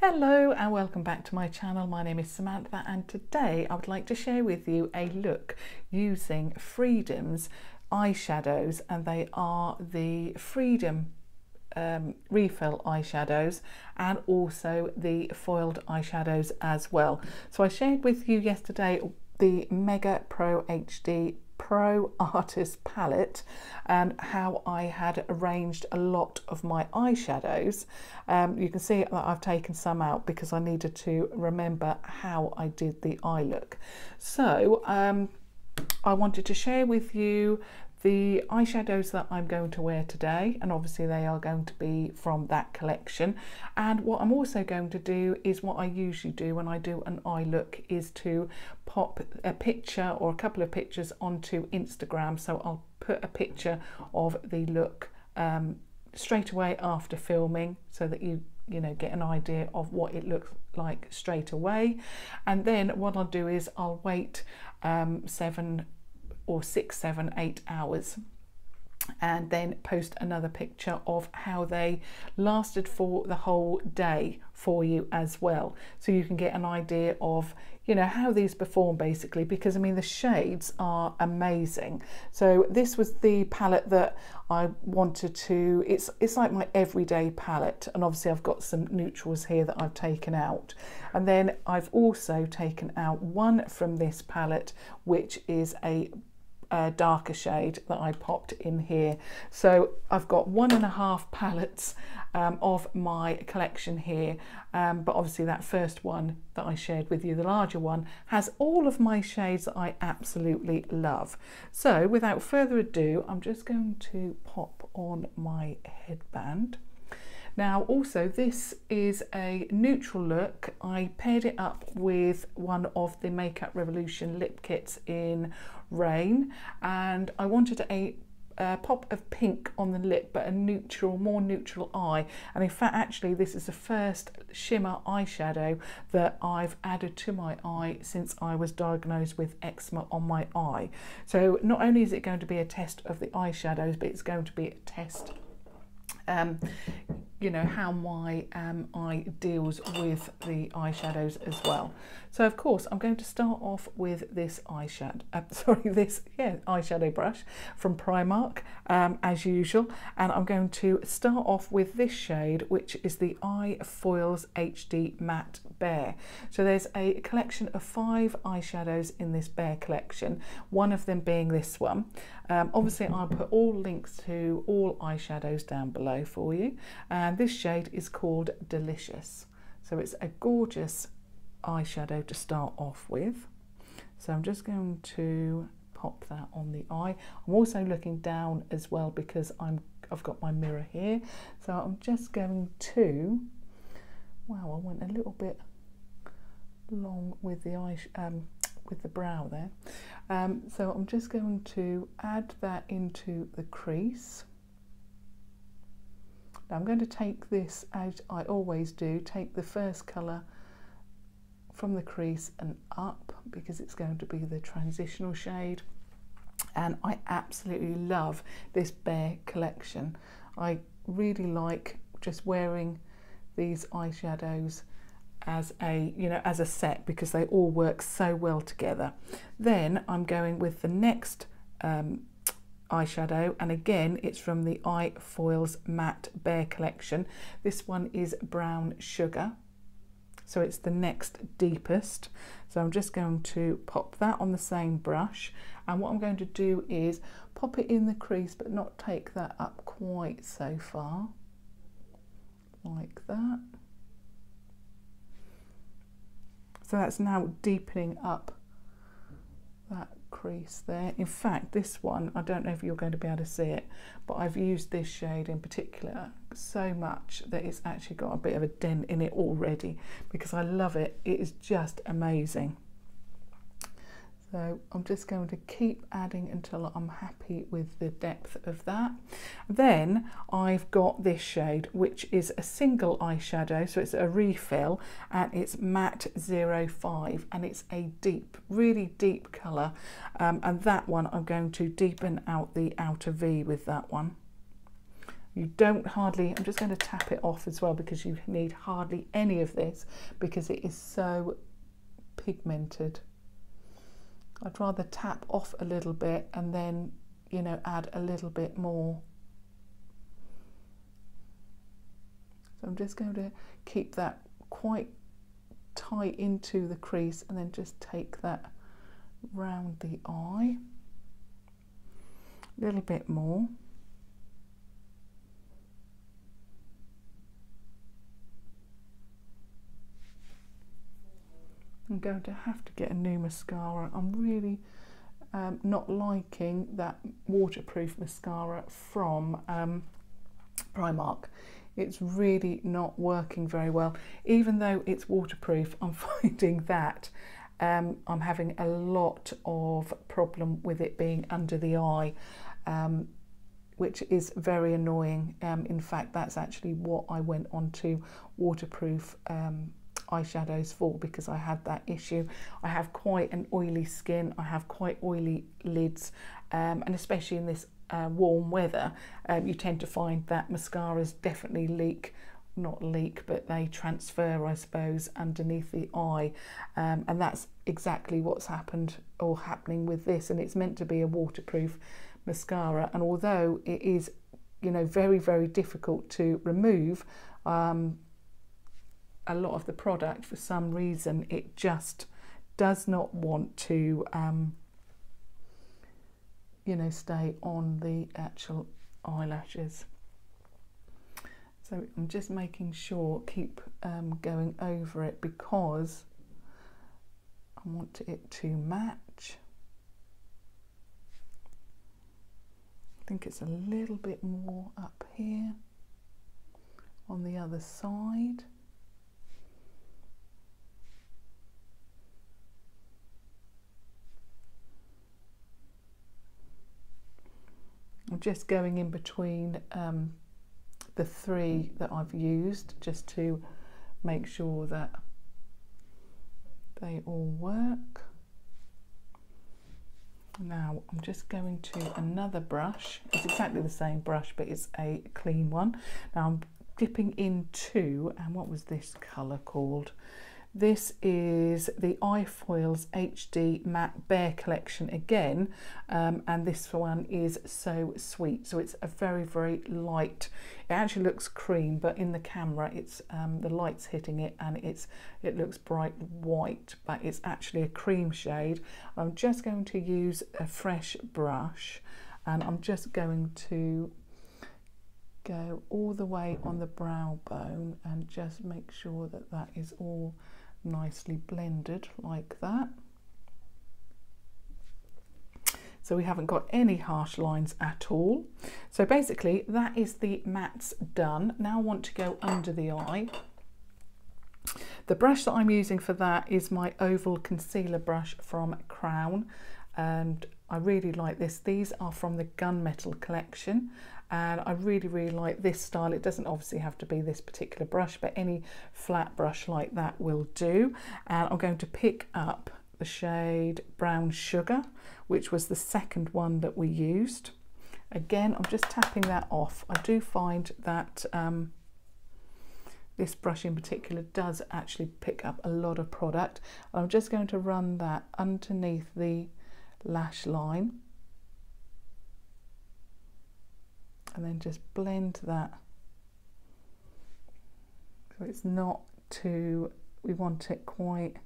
Hello and welcome back to my channel. My name is Samantha and today I would like to share with you a look using Freedom's eyeshadows, and they are the Freedom refill eyeshadows and also the foiled eyeshadows as well. So I shared with you yesterday the Mega Pro HD Pro Artist palette and how I had arranged a lot of my eyeshadows. You can see that I've taken some out because I needed to remember how I did the eye look. So I wanted to share with you the eyeshadows that I'm going to wear today, and obviously they are going to be from that collection. And what I'm also going to do is what I usually do when I do an eye look, is to pop a picture or a couple of pictures onto Instagram. So I'll put a picture of the look straight away after filming, so that you get an idea of what it looks like straight away. And then what I'll do is I'll wait 6, 7, 8 hours and then post another picture of how they lasted for the whole day for you as well, so you can get an idea of how these perform basically, because I mean the shades are amazing. So this was the palette that I wanted to, it's like my everyday palette, and obviously I've got some neutrals here that I've taken out, and then I've also taken out one from this palette which is a darker shade that I popped in here. So I've got 1.5 palettes of my collection here, but obviously that first one that I shared with you, the larger one, has all of my shades that I absolutely love. So without further ado, I'm just going to pop on my headband. Now also, this is a neutral look. I paired it up with one of the Makeup Revolution lip kits in Rain, and I wanted a pop of pink on the lip, but a neutral, more neutral eye. And in fact, actually, this is the first shimmer eyeshadow that I've added to my eye since I was diagnosed with eczema on my eye. So not only is it going to be a test of the eyeshadows, but it's going to be a test how my eye deals with the eyeshadows as well. So of course I'm going to start off with this eyeshadow brush from Primark as usual, and I'm going to start off with this shade, which is the Eye Foils HD Matte Bear. So there's a collection of 5 eyeshadows in this Bear collection, one of them being this one. Obviously I'll put all links to all eyeshadows down below for you, and this shade is called Delicious. So it's a gorgeous eyeshadow to start off with. So I'm just going to pop that on the eye. I'm also looking down as well because I've got my mirror here. So I'm just going to, wow, I went a little bit long with the eye with the brow there. So I'm just going to add that into the crease. Now I'm going to take this, as I always do, take the first colour from the crease and up, because it's going to be the transitional shade. And I absolutely love this Bear collection. I really like just wearing these eyeshadows as a set, because they all work so well together. Then I'm going with the next eyeshadow, and again it's from the Eye Foils Matte Bear collection. This one is Brown Sugar, so it's the next deepest. So I'm just going to pop that on the same brush, and what I'm going to do is pop it in the crease but not take that up quite so far, like that. So that's now deepening up that crease there. In fact, this one, I don't know if you're going to be able to see it, but I've used this shade in particular so much that it's actually got a bit of a dent in it already, because I love it. It is just amazing. So I'm just going to keep adding until I'm happy with the depth of that. Then I've got this shade, which is a single eyeshadow, so it's a refill, and it's Matte 05, and it's a deep, really deep colour, and that one I'm going to deepen out the outer V with that one. You don't hardly, I'm just going to tap it off as well because you need hardly any of this because it is so pigmented. I'd rather tap off a little bit and then, you know, add a little bit more. So I'm just going to keep that quite tight into the crease and then just take that round the eye. A little bit more. I'm going to have to get a new mascara. I'm really not liking that waterproof mascara from Primark. It's really not working very well. Even though it's waterproof, I'm finding that I'm having a lot of problem with it being under the eye, which is very annoying. In fact, that's actually what I went on to waterproof eyeshadows for, because I had that issue. I have quite an oily skin, I have quite oily lids, and especially in this warm weather, you tend to find that mascaras definitely but they transfer, I suppose, underneath the eye, and that's exactly what's happening with this. And it's meant to be a waterproof mascara, and although it is, you know, very, very difficult to remove a lot of the product, for some reason it just does not want to you know, stay on the actual eyelashes. So I'm just making sure, keep going over it because I want it to match. I think it's a little bit more up here on the other side. I'm just going in between the three that I've used just to make sure that they all work. Now I'm just going to another brush. It's exactly the same brush, but it's a clean one. Now I'm dipping into, and what was this colour called? This is the Eyefoils HD Matte Bear Collection again, and this one is So Sweet. So it's a very, very light, it actually looks cream, but in the camera it's the light's hitting it and it looks bright white, but it's actually a cream shade. I'm just going to use a fresh brush and I'm just going to go all the way on the brow bone and just make sure that that is all nicely blended like that. So we haven't got any harsh lines at all. So basically that is the mattes done. Now I want to go under the eye. The brush that I'm using for that is my oval concealer brush from Crown, and I really like this. These are from the Gunmetal collection, and I really, really like this style. It doesn't obviously have to be this particular brush, but any flat brush like that will do. And I'm going to pick up the shade Brown Sugar, which was the second one that we used. Again, I'm just tapping that off. I do find that this brush in particular does actually pick up a lot of product. I'm just going to run that underneath the lash line and then just blend that so it's not too, we want it quite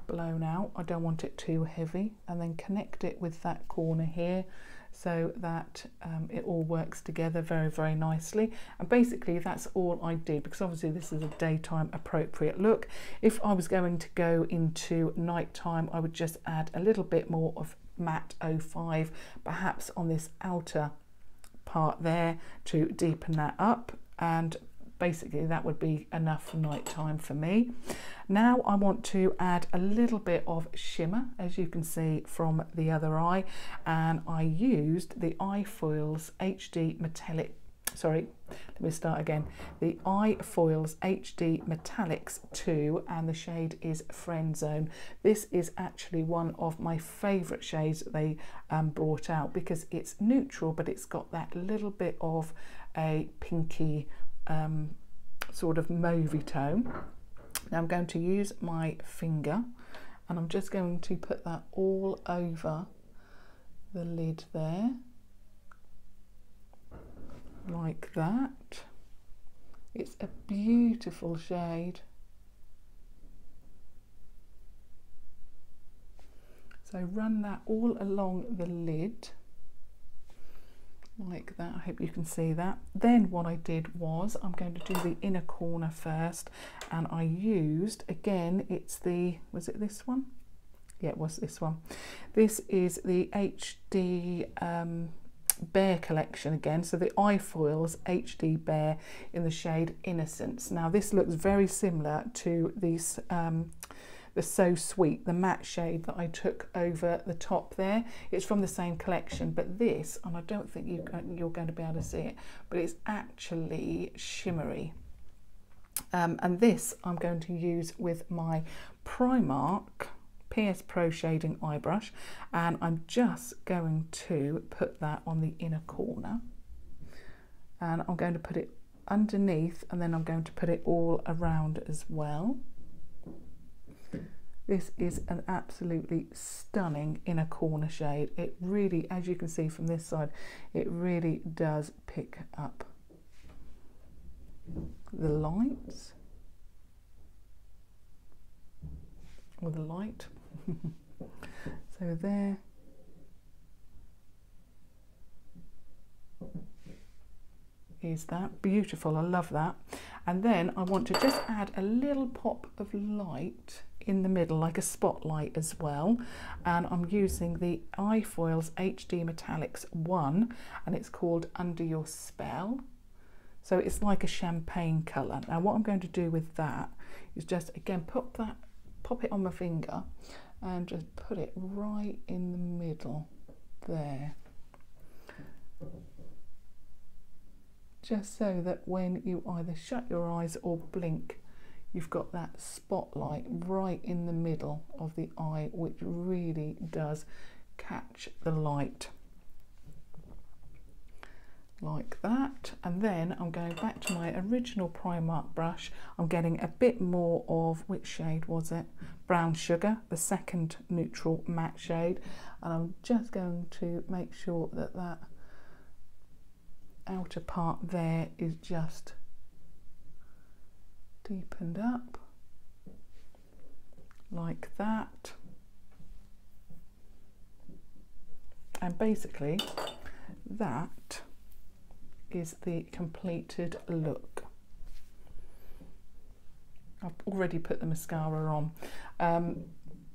blown out. I don't want it too heavy, and then connect it with that corner here so that it all works together very, very nicely. And basically that's all I did, because obviously this is a daytime appropriate look. If I was going to go into nighttime, I would just add a little bit more of matte 05 perhaps on this outer part there to deepen that up, and basically that would be enough for nighttime for me. Now I want to add a little bit of shimmer, as you can see from the other eye, and I used the Eyefoils HD sorry, let me start again. The Eyefoils HD Metallics 2, and the shade is Friend Zone. This is actually one of my favourite shades that they brought out, because it's neutral, but it's got that little bit of a pinky sort of mauvey tone. Now I'm going to use my finger, and I'm just going to put that all over the lid there, like that. It's a beautiful shade. So run that all along the lid like that. I hope you can see that. Then what I did was, I'm going to do the inner corner first, and I used, again, it's the, was it this one? Yeah, it was this one. This is the HD Bear collection again, so the Eyefoils HD Bear in the shade Innocence. Now this looks very similar to these the So Sweet, the matte shade that I took over the top there. It's from the same collection, but this, and I don't think you're going to be able to see it, but it's actually shimmery. And this I'm going to use with my Primark PS Pro Shading Eye Brush, and I'm just going to put that on the inner corner, and I'm going to put it underneath, and then I'm going to put it all around as well. This is an absolutely stunning inner corner shade. It really, as you can see from this side, it really does pick up the lights, or the light. So there. Is that beautiful? I love that. And then I want to just add a little pop of light in the middle, like a spotlight as well, and I'm using the Eyefoils HD Metallics 1, and it's called Under Your Spell. So it's like a champagne colour. Now what I'm going to do with that is just, again, pop it on my finger and just put it right in the middle there, just so that when you either shut your eyes or blink, you've got that spotlight right in the middle of the eye, which really does catch the light. Like that. And then I'm going back to my original Primark brush. I'm getting a bit more of, which shade was it? Brown Sugar, the second neutral matte shade. And I'm just going to make sure that that outer part there is just deepened up like that, and basically that is the completed look. I've already put the mascara on,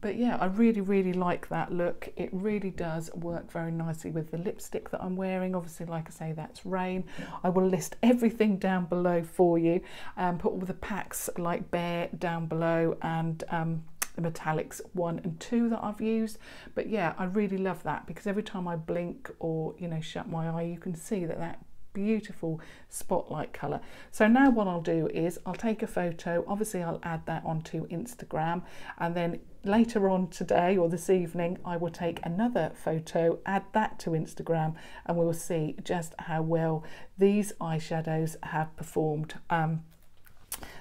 but yeah, I really like that look. It really does work very nicely with the lipstick that I'm wearing. Obviously, like I say, that's Rain. I will list everything down below for you, and put all the packs like Bear down below, and the Metallics 1 and 2 that I've used. But yeah, I really love that, because every time I blink or, you know, shut my eye, you can see that that beautiful spotlight colour. So now what I'll do is I'll take a photo. Obviously I'll add that onto Instagram, and then later on today or this evening I will take another photo, add that to Instagram, and we'll see just how well these eyeshadows have performed.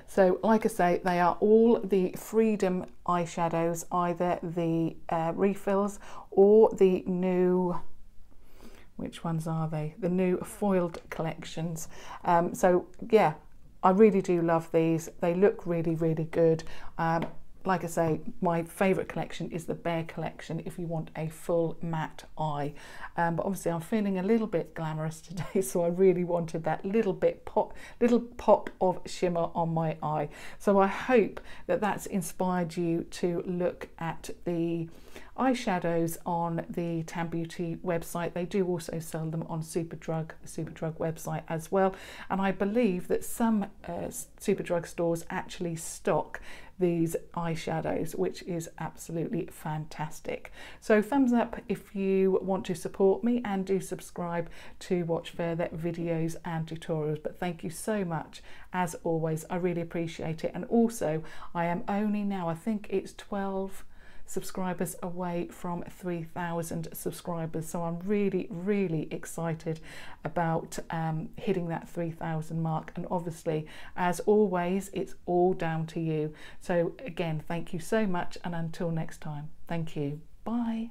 So like I say, they are all the Freedom eyeshadows, either the refills or the new, which ones are they? The new foiled collections. So yeah, I really do love these. They look really good. Like I say, my favourite collection is the Bear collection if you want a full matte eye. But obviously I'm feeling a little bit glamorous today, so I really wanted that little pop of shimmer on my eye. So I hope that that's inspired you to look at the eyeshadows on the Tam Beauty website. They do also sell them on Superdrug, the Superdrug website as well. And I believe that some Superdrug stores actually stock these eyeshadows, which is absolutely fantastic. So thumbs up if you want to support me, and do subscribe to watch further videos and tutorials. But thank you so much as always, I really appreciate it. And also I am only now, I think it's 12 subscribers away from 3,000 subscribers, so I'm really excited about hitting that 3,000 mark. And obviously, as always, it's all down to you. So again, thank you so much, and until next time, thank you. Bye.